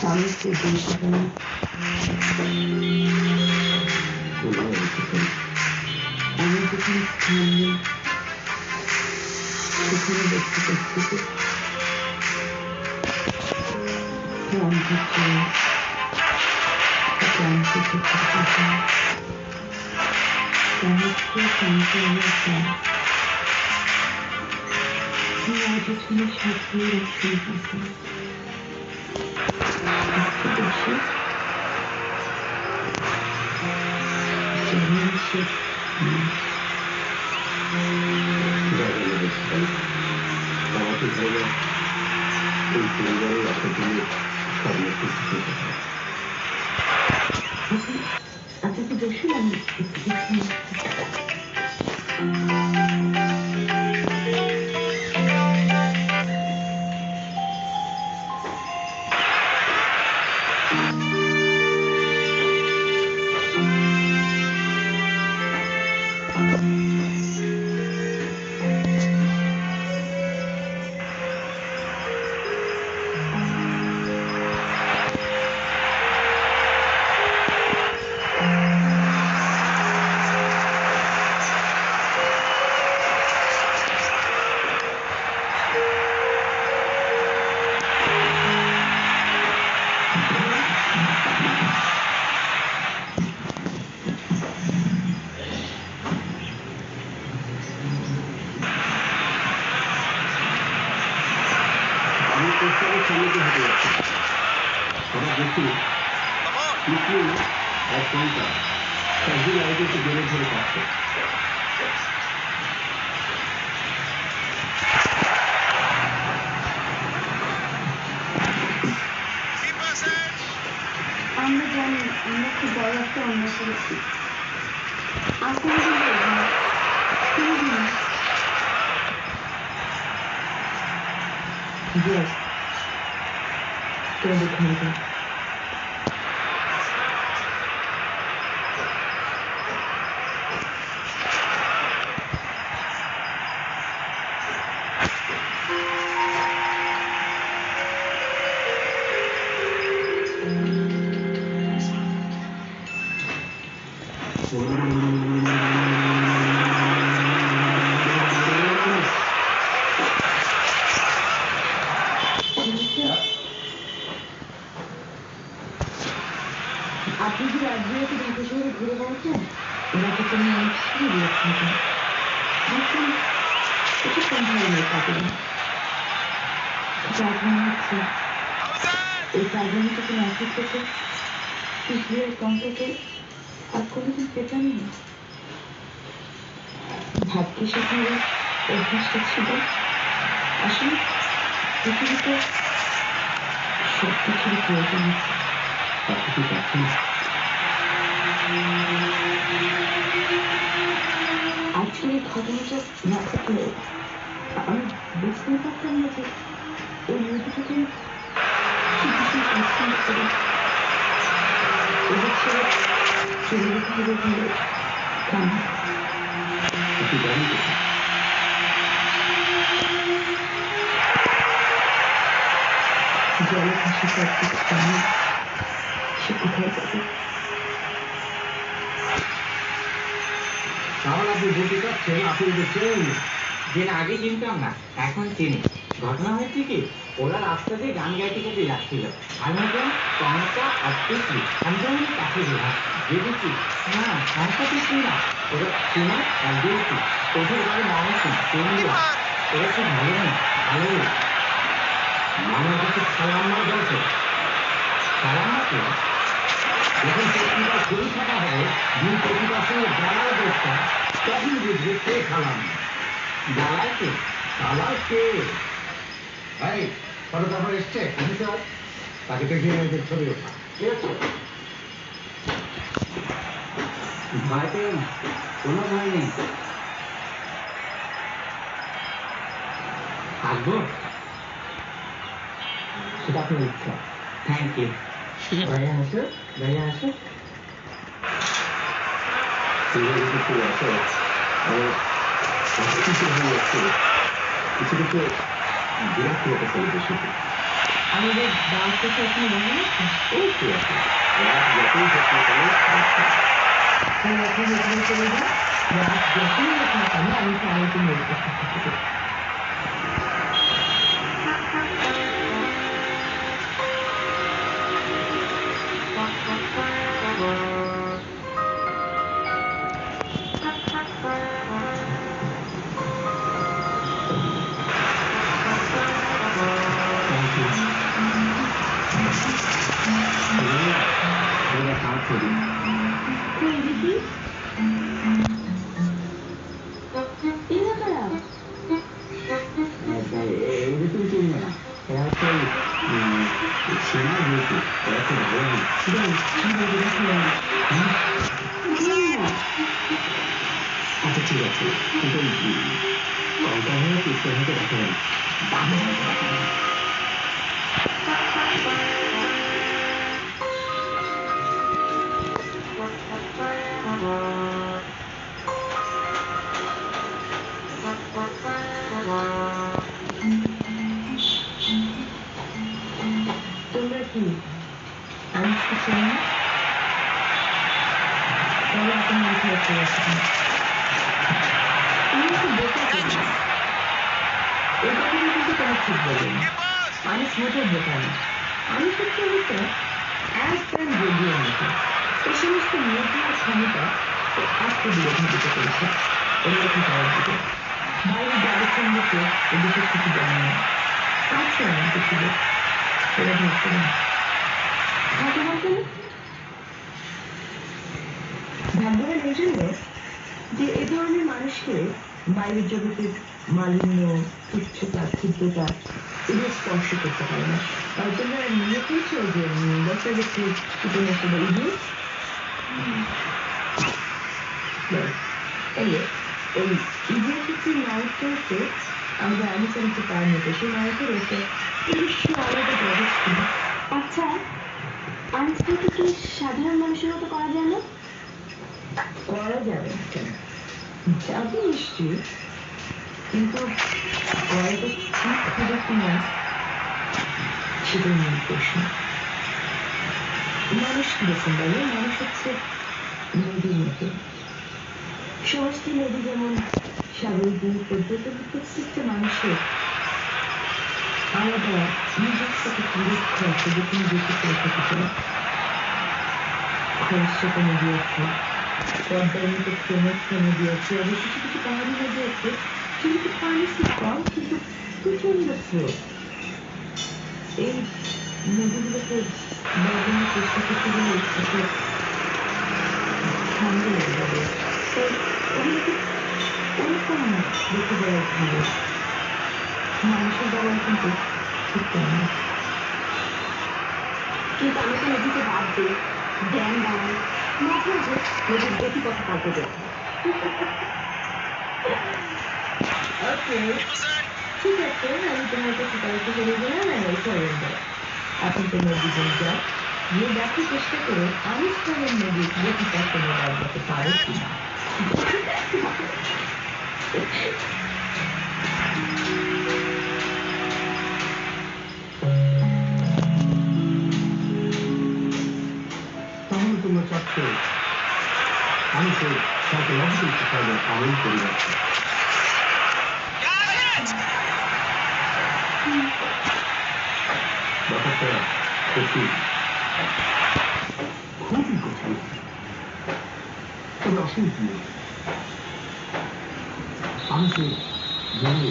আমি তো বলতে পারি আমি যেখানে স্থান নেই সেখানে দেখতে পাচ্ছি ক্লান্তি চেয়ে ক্লান্তি চোখের কথা সাহিত্য শান্তি আমার চায় আজ এখানে সাজিয়ে রাখি কথা বসে যেমন সে আমাকে ধরে এই পরিবারের একটা দিনে স্বপ্ন করতে আচ্ছা তো বসুন আমি আমরা জানি আমরা খুব বড় একটা অন্যায় করেছি আপনি কি রাজনীতি ঢাকা শহরে ঘুরে বেড়াচ্ছেন ওনাকে কোনো অনুষ্ঠানে দিয়েছেন দেখুন এটা কোন ধরনের কাটুন মনে হচ্ছে এই কাজটা কোনো অফিস থেকে পিছিয়ে কণ্ঠকে আর কোনোদিন পেতাম না ভাগ্যে সেখানে অভ্যাসটা ছিল আসলে পৃথিবীতে সব কিছুরই প্রয়োজন আছে সবকিছু পাচ্ছি না আজকের এই ঘটনাটা না থাকলে আমি বুঝতেই পারতাম না যে এই মুভিটাকে কিছু পছন্দ করে এদের ছেড়ে চলে যেতে হবে বলে কেন জলে ভাসি করতে কেন সে কোথায় যাবে তাহলে আপনি বলতে চাচ্ছেন আপনি যে চেনেন দিন আগে চিনতাম না এখন চিনি ঘটনা হয়েছে কি ওরা রাস্তা দিয়ে গান গাইতে গাইতে যাচ্ছিল আমি ভাবলাম টঙ্কা আর টুকলি আমি যেমন কাছে গেলাম দেখেছি না টঙ্কা টুকলি না ওরা চেনা আর দেখছি ওদের বাড়ি মানুষ চন্ডিয়া ওরা খুব ভালো না ভালো আমার কাছে সালাম্মা বলছে সালাম্মাকে যখন প্রতিটা শরীর থাকা হবে দুই প্রতিটার সঙ্গে জ্বালার দোষটা তখন বুঝবে কে খালাম জ্বালাইকে চালাচ্ছে এই ফটোগ্রাফার এসছে অফিসার তাকে দেখে ছবি ওঠা ঠিক আছে ভয় পেও না কোনো ভয় নেই থাকবো সেটা আপনার ইচ্ছা থ্যাংক ইউ ভাইয়া আসো ভাইয়া আসো কিছু কিছু বিরাট লোকের সাথে আমাদের দাওয়াত থেকে এখানে দেখা যাচ্ছে ওই কি আছে রাত যতই হোক না কেন তাহলে আপনি যেখানে চলে যান রাত যখনই হোক না কেন আমি চাই তুমি উপস্থিত থাকতে ওরা কাজ করি কই দিদি এরা কারা এদের তুমি চিনবে না এরা হচ্ছে সেনা যেহেতু এরা খুব ভালো না আচ্ছা ঠিক আছে কিন্তু কলকাতা হয়ে পিস্তল হতে দেখা যাবে বাবা হয়তো দেখা যাবে তোমরা কি আনুষ্কা ছিল না তাহলে আপনি উঠে চলে আসছেন তুমি একটু বোকা করবে এই কথাটা কিন্তু তোমার ঠিক বলবেন আমি মোটেও বোকা না আমি সত্যি অবস্থা একদম যোগীর মতো এই সমস্ত মিডিয়ার ক্ষমতা আত্মবিরোধী দিতে পেরেছে এরকম করার দিকে বাইরে যাদের সঙ্গে এ বিশেষ কিছু জানে না আছে এমন কিছু লোক এরা ভাবছে না ভাগ্যবান এই জন্য যে এ ধরনের মানুষকে বাইরের জগতের মালিন্য তুচ্ছতা ক্ষুদ্রতা এগুলো স্পর্শ করতে পারে না আর তোমরা মনে করছো যে ডক্টর ব্যক্তি উপন্যাসে বলি ওই ইডিয়ট একটি নায়কটা হচ্ছে আমরা অনুসরণকে পাওয়ার মতো সেই নায়কের একটা নিজস্ব আলাদা জগৎ ছিল আচ্ছা আইনস্টাইনকে কি সাধারণ মানুষের মতো করা যায় না করা যাবে কেন যাবে নিশ্চয়ই কিন্তু করাটা ঠিক হবে কিনা সেটাই মূল প্রশ্ন মানুষ কিরকম বলে মানুষ হচ্ছে নদীর মতো সমস্ত নদী যেমন সাগর দিয়ে পর্যটন প্রত্যেকটা মানুষের আলাদা নিজস্ব কিছু লক্ষ্য আছে যেখানে যেতে করে থাকতে খরস্রোতা নদী আছে পদ্মার মতো ক্রমস্থ নদী আছে আবার কিছু কিছু পাহাড়ি নদী আছে যেগুলো পানি খুব কম কিন্তু প্রচন্ড স্রোত এই নদীগুলোকে বর্ণনের চেষ্টা করতে গেলে একটা ঠান্ডা লেগে যাবে তো ওগুলোকে ওরকম দেখে দেওয়া ভালো মানুষের দ্বারা কিন্তু ঠিক তেমন কিন্তু আমি তো নদীকে বাদ দিই জ্ঞান বাড়াই মাঝে মাঝে নদীর গতিপথ পাল্টে দেয় ওকে ঠিক আছে আমি তোমার কাছে কালকে চলে গেলাম আমি সারেন্ডার এখন তোমরা দুজন যাও গিয়ে দেখার চেষ্টা করো আনুষ্ঠানের নদীর গতিপথ তোমরা বদলাতে পারো কিনা তাহলে তোমরা চাচ্ছ আমি সেই সাইকোলজিক্যাল প্রোফাইলের আমল করে যাচ্ছি ব্যাপারটা কঠিন খুবই কঠিন তবে অসুবিধা নেই আমি সেই জানি